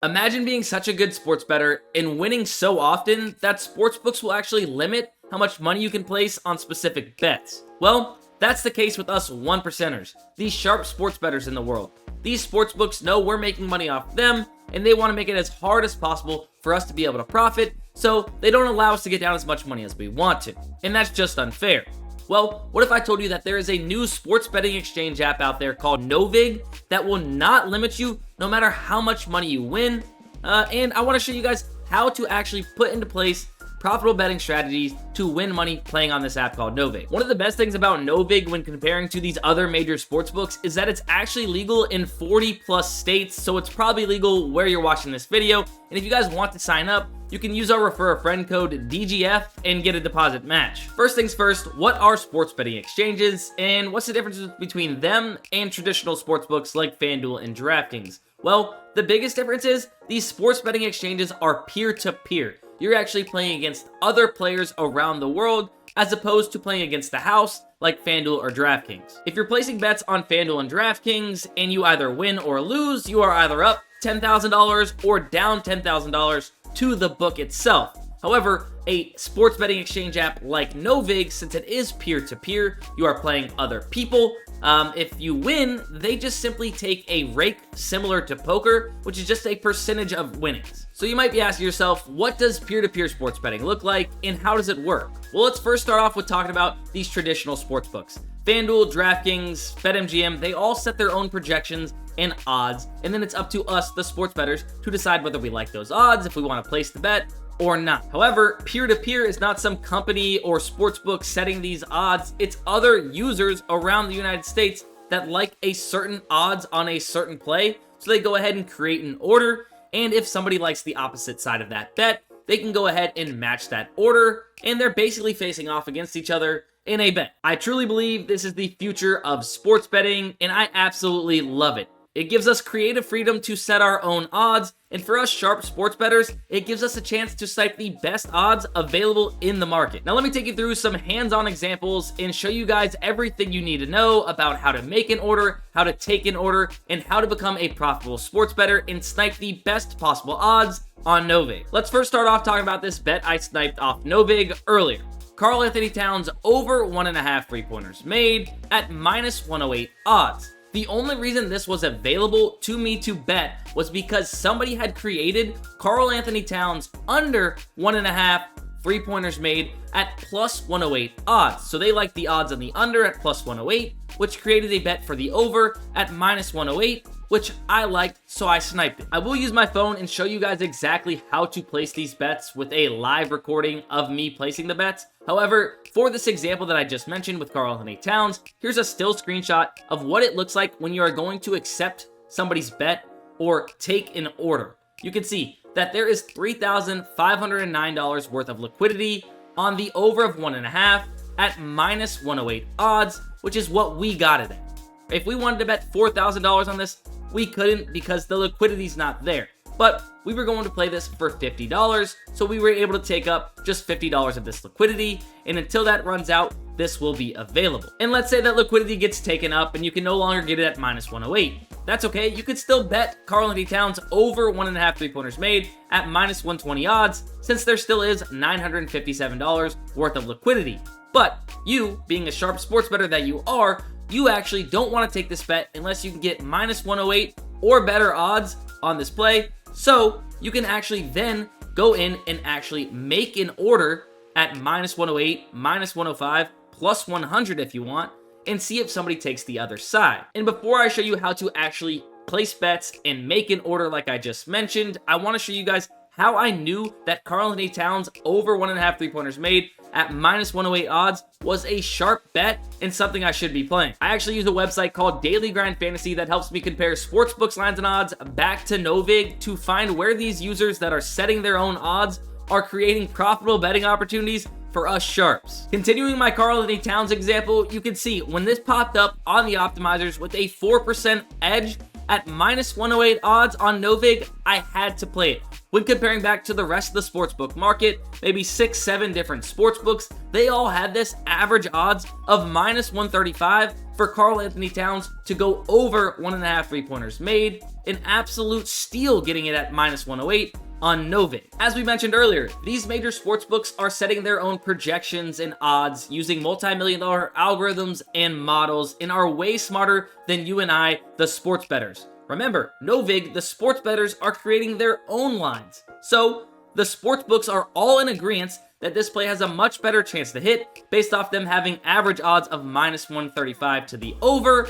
Imagine being such a good sports bettor and winning so often that sportsbooks will actually limit how much money you can place on specific bets. Well, that's the case with us 1%ers, these sharp sports bettors in the world. These sportsbooks know we're making money off them, and they want to make it as hard as possible for us to be able to profit, so they don't allow us to get down as much money as we want to. And that's just unfair. Well, what if I told you that there is a new sports betting exchange app out there called NoVig that will not limit you no matter how much money you win? And I want to show you guys how to actually put into place profitable betting strategies to win money playing on this app called NoVig. One of the best things about NoVig when comparing to these other major sportsbooks is that it's actually legal in 40 plus states, so it's probably legal where you're watching this video. And if you guys want to sign up, you can use our refer a friend code DGF and get a deposit match. First things first, what are sports betting exchanges and what's the difference between them and traditional sportsbooks like FanDuel and DraftKings? Well, the biggest difference is these sports betting exchanges are peer-to-peer. You're actually playing against other players around the world as opposed to playing against the house like FanDuel or DraftKings. If you're placing bets on FanDuel and DraftKings and you either win or lose, you are either up $10,000 or down $10,000 to the book itself. However, a sports betting exchange app like NoVig, since it is peer-to-peer, you are playing other people. If you win, they just simply take a rake similar to poker, which is just a percentage of winnings. So you might be asking yourself, what does peer-to-peer sports betting look like and how does it work? Well, let's first start off with talking about these traditional sports books. FanDuel, DraftKings, BetMGM, they all set their own projections and odds, and then it's up to us, the sports bettors, to decide whether we like those odds, if we want to place the bet, or not. However, peer-to-peer is not some company or sportsbook setting these odds. It's other users around the United States that like a certain odds on a certain play, so they go ahead and create an order, and if somebody likes the opposite side of that bet, they can go ahead and match that order, and they're basically facing off against each other in a bet. I truly believe this is the future of sports betting, and I absolutely love it. It gives us creative freedom to set our own odds, and for us sharp sports bettors, it gives us a chance to cite the best odds available in the market. Now let me take you through some hands-on examples and show you guys everything you need to know about how to make an order, how to take an order, and how to become a profitable sports bettor and snipe the best possible odds on NoVig. Let's first start off talking about this bet I sniped off NoVig earlier. Karl Anthony Towns over 1.5 3-pointers made at minus 108 odds. The only reason this was available to me to bet was because somebody had created Karl Anthony Towns under 1.5 3-pointers made at plus 108 odds. So they liked the odds on the under at plus 108, which created a bet for the over at minus 108, which I liked, so I sniped it. I will use my phone and show you guys exactly how to place these bets with a live recording of me placing the bets. However, for this example that I just mentioned with Karl Anthony Towns, here's a still screenshot of what it looks like when you are going to accept somebody's bet or take an order. You can see that there is $3,509 worth of liquidity on the over of 1.5 at minus 108 odds, which is what we got it at. If we wanted to bet $4,000 on this, we couldn't because the liquidity's not there. But we were going to play this for $50, so we were able to take up just $50 of this liquidity, and until that runs out, this will be available. And let's say that liquidity gets taken up and you can no longer get it at minus 108. That's okay, you could still bet Karl Anthony Towns over 1.5 3-pointers made at minus 120 odds, since there still is $957 worth of liquidity. But you, being a sharp sports bettor that you are, you actually don't want to take this bet unless you can get minus 108 or better odds on this play. So you can actually then go in and actually make an order at minus 108, minus 105, plus 100 if you want, and see if somebody takes the other side. And before I show you how to actually place bets and make an order like I just mentioned, I want to show you guys how I knew that Karl Anthony Towns over 1.5 3-pointers made at minus 108 odds was a sharp bet and something I should be playing. I actually use a website called Daily Grind Fantasy that helps me compare sportsbooks lines and odds back to NoVig to find where these users that are setting their own odds are creating profitable betting opportunities for us sharps. Continuing my Karl Anthony Towns example, you can see when this popped up on the optimizers with a 4% edge at minus 108 odds on NoVig, I had to play it. When comparing back to the rest of the sportsbook market, maybe 6-7 different sportsbooks, they all had this average odds of -135 for Karl Anthony Towns to go over 1.5 3-pointers made, an absolute steal getting it at -108 on NoVig. As we mentioned earlier, these major sportsbooks are setting their own projections and odds using multi-million-dollar algorithms and models and are way smarter than you and I, the sports bettors. Remember, NoVig, the sports bettors, are creating their own lines. So, the sportsbooks are all in agreement that this play has a much better chance to hit based off them having average odds of -135 to the over.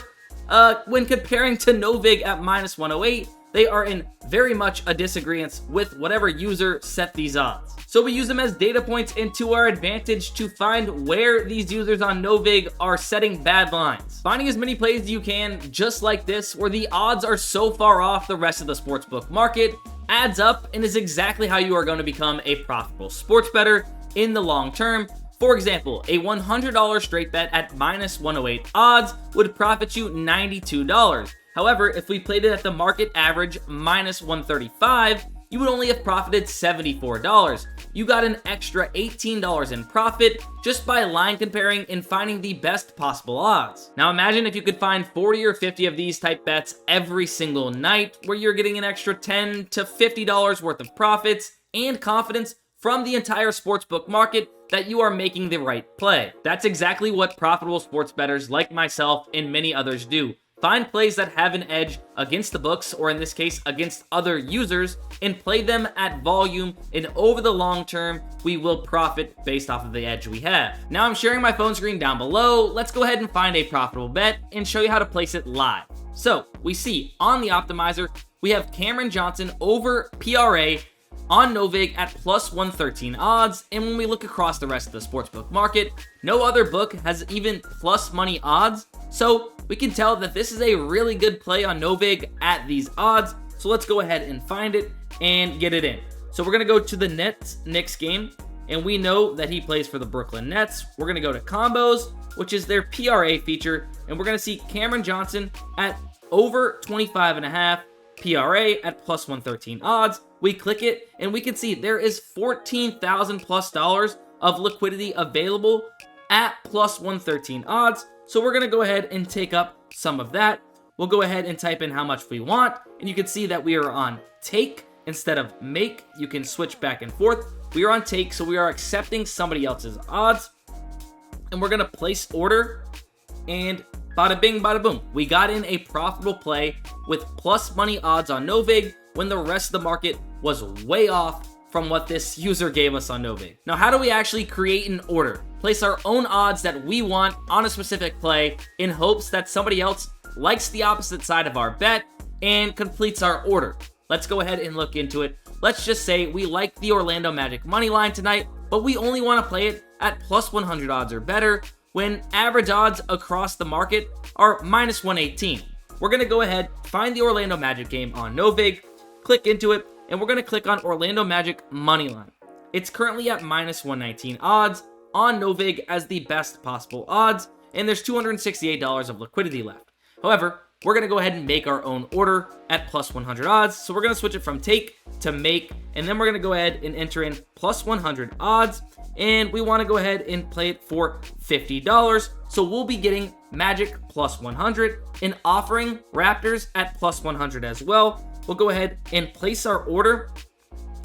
When comparing to NoVig at -108, they are in very much a disagreement with whatever user set these odds. So we use them as data points and to our advantage to find where these users on NoVig are setting bad lines. Finding as many plays as you can, just like this, where the odds are so far off the rest of the sportsbook market, adds up and is exactly how you are going to become a profitable sports bettor in the long term. For example, a $100 straight bet at -108 odds would profit you $92. However, if we played it at the market average -135, you would only have profited $74. You got an extra $18 in profit just by line comparing and finding the best possible odds. Now imagine if you could find 40 or 50 of these type bets every single night, where you're getting an extra $10 to $50 worth of profits and confidence from the entire sportsbook market that you are making the right play. That's exactly what profitable sports bettors like myself and many others do. Find plays that have an edge against the books, or in this case, against other users, and play them at volume, and over the long term, we will profit based off of the edge we have. Now I'm sharing my phone screen down below. Let's go ahead and find a profitable bet and show you how to place it live. So we see on the optimizer, we have Cameron Johnson over PRA on NoVig at +113 odds, and when we look across the rest of the sportsbook market, no other book has even plus money odds, so we can tell that this is a really good play on NoVig at these odds. So let's go ahead and find it and get it in. So we're going to go to the Nets-Knicks game, and we know that he plays for the Brooklyn Nets. We're going to go to combos, which is their PRA feature, and we're going to see Cameron Johnson at over 25.5 PRA at +113 odds. We click it and we can see there is $14,000+ of liquidity available at +113 odds. So we're going to go ahead and take up some of that. We'll go ahead and type in how much we want, and you can see that we are on take instead of make. You can switch back and forth. We are on take, so we are accepting somebody else's odds, and we're going to place order, and bada bing, bada boom. We got in a profitable play with plus money odds on NoVig when the rest of the market was way off from what this user gave us on NoVig. Now, how do we actually create an order? Place our own odds that we want on a specific play in hopes that somebody else likes the opposite side of our bet and completes our order. Let's go ahead and look into it. Let's just say we like the Orlando Magic money line tonight, but we only want to play it at +100 odds or better when average odds across the market are -118. We're going to go ahead, find the Orlando Magic game on NoVig, click into it, and we're going to click on Orlando Magic money line. It's currently at -119 odds on NoVig as the best possible odds, and there's $268 of liquidity left. However, we're going to go ahead and make our own order at +100 odds. So we're going to switch it from take to make, and then we're going to go ahead and enter in +100 odds, and we want to go ahead and play it for $50. So we'll be getting Magic +100 and offering Raptors at +100 as well. We'll go ahead and place our order,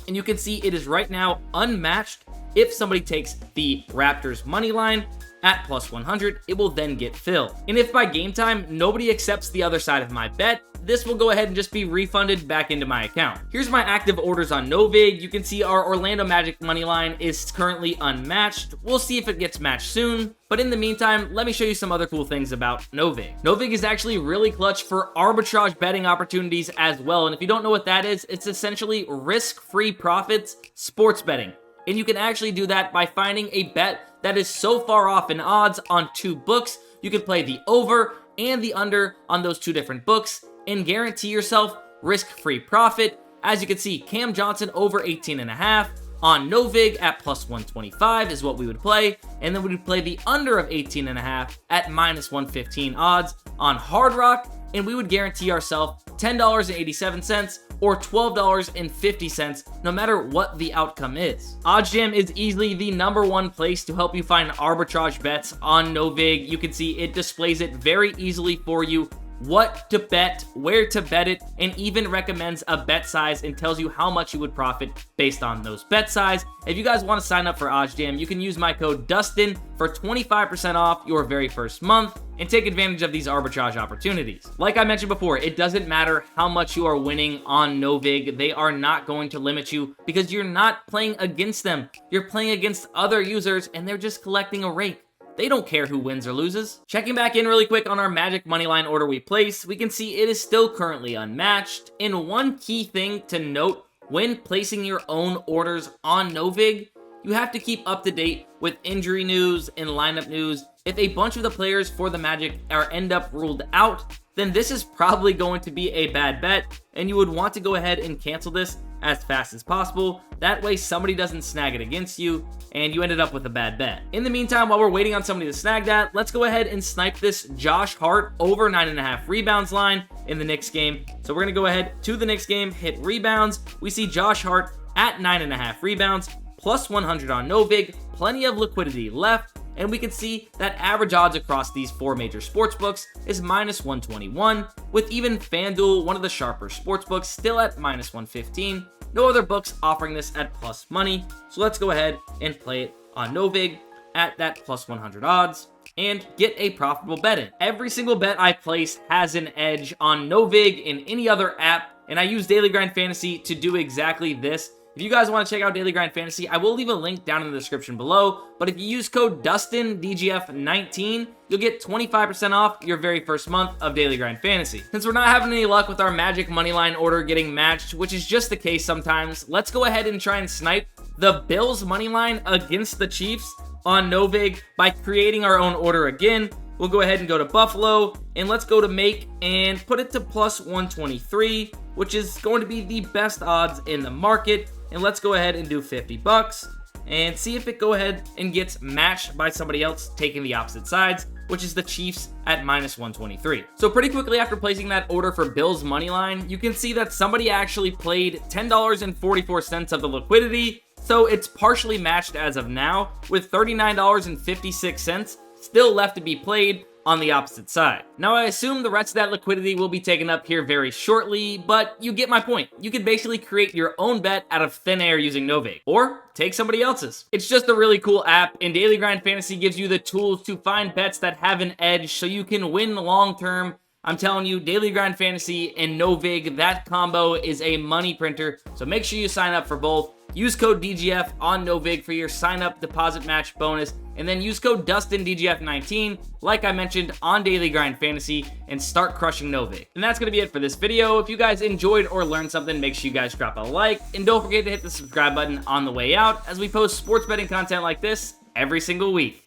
and you can see it is right now unmatched. If somebody takes the Raptors money line at +100, it will then get filled. And if by game time, nobody accepts the other side of my bet, this will go ahead and just be refunded back into my account. Here's my active orders on NoVig. You can see our Orlando Magic money line is currently unmatched. We'll see if it gets matched soon. But in the meantime, let me show you some other cool things about NoVig. NoVig is actually really clutch for arbitrage betting opportunities as well. And if you don't know what that is, it's essentially risk-free profits sports betting. And you can actually do that by finding a bet that is so far off in odds on two books. You can play the over and the under on those two different books and guarantee yourself risk-free profit. As you can see, Cam Johnson over 18.5 On NoVig at plus 125 is what we would play, and then we would play the under of 18.5 at minus 115 odds on Hard Rock, and we would guarantee ourselves $10.87 or $12.50 no matter what the outcome is. OddsJam is easily the #1 place to help you find arbitrage bets on NoVig. You can see it displays it very easily for you, what to bet, where to bet it, and even recommends a bet size and tells you how much you would profit based on those bet size. If you guys want to sign up for OddsJam, you can use my code Dustin for 25% off your very first month and take advantage of these arbitrage opportunities. Like I mentioned before, it doesn't matter how much you are winning on NoVig. They are not going to limit you because you're not playing against them. You're playing against other users and they're just collecting a rake. They don't care who wins or loses. Checking back in really quick on our Magic Moneyline order we placed, we can see it is still currently unmatched. And one key thing to note when placing your own orders on NoVig, you have to keep up to date with injury news and lineup news. If a bunch of the players for the Magic end up ruled out, then this is probably going to be a bad bet, and you would want to go ahead and cancel this as fast as possible. That way somebody doesn't snag it against you and you ended up with a bad bet. In the meantime, while we're waiting on somebody to snag that, let's go ahead and snipe this Josh Hart over 9.5 rebounds line in the Knicks game. So we're gonna go ahead to the Knicks game, hit rebounds. We see Josh Hart at 9.5 rebounds, plus 100 on NoVig, plenty of liquidity left, and we can see that average odds across these 4 major sports books is minus 121, with even FanDuel, one of the sharper sports books, still at minus 115. No other books offering this at plus money, so let's go ahead and play it on NoVig at that plus 100 odds and get a profitable bet in. Every single bet I place has an edge on NoVig and any other app, and I use Daily Grind Fantasy to do exactly this. If you guys want to check out Daily Grind Fantasy, I will leave a link down in the description below, but if you use code Dustin, DGF19, you'll get 25% off your very first month of Daily Grind Fantasy. Since we're not having any luck with our Magic Moneyline order getting matched, which is just the case sometimes, let's go ahead and try and snipe the Bills Moneyline against the Chiefs on NoVig by creating our own order again. We'll go ahead and go to Buffalo, and let's go to make and put it to plus 123, which is going to be the best odds in the market. And let's go ahead and do 50 bucks and see if it go ahead and gets matched by somebody else taking the opposite sides, which is the Chiefs at minus 123. So pretty quickly after placing that order for Bills Moneyline, you can see that somebody actually played $10.44 of the liquidity. So it's partially matched as of now, with $39.56 still left to be played on the opposite side. Now I assume the rest of that liquidity will be taken up here very shortly, but you get my point. You can basically create your own bet out of thin air using NoVig, or take somebody else's. It's just a really cool app, and Daily Grind Fantasy gives you the tools to find bets that have an edge so you can win long term. I'm telling you, Daily Grind Fantasy and NoVig, that combo is a money printer, so make sure you sign up for both. Use code DGF on NoVig for your sign-up deposit match bonus, and then use code DustinDGF19, like I mentioned, on Daily Grind Fantasy, and start crushing NoVig. And that's going to be it for this video. If you guys enjoyed or learned something, make sure you guys drop a like, and don't forget to hit the subscribe button on the way out, as we post sports betting content like this every single week.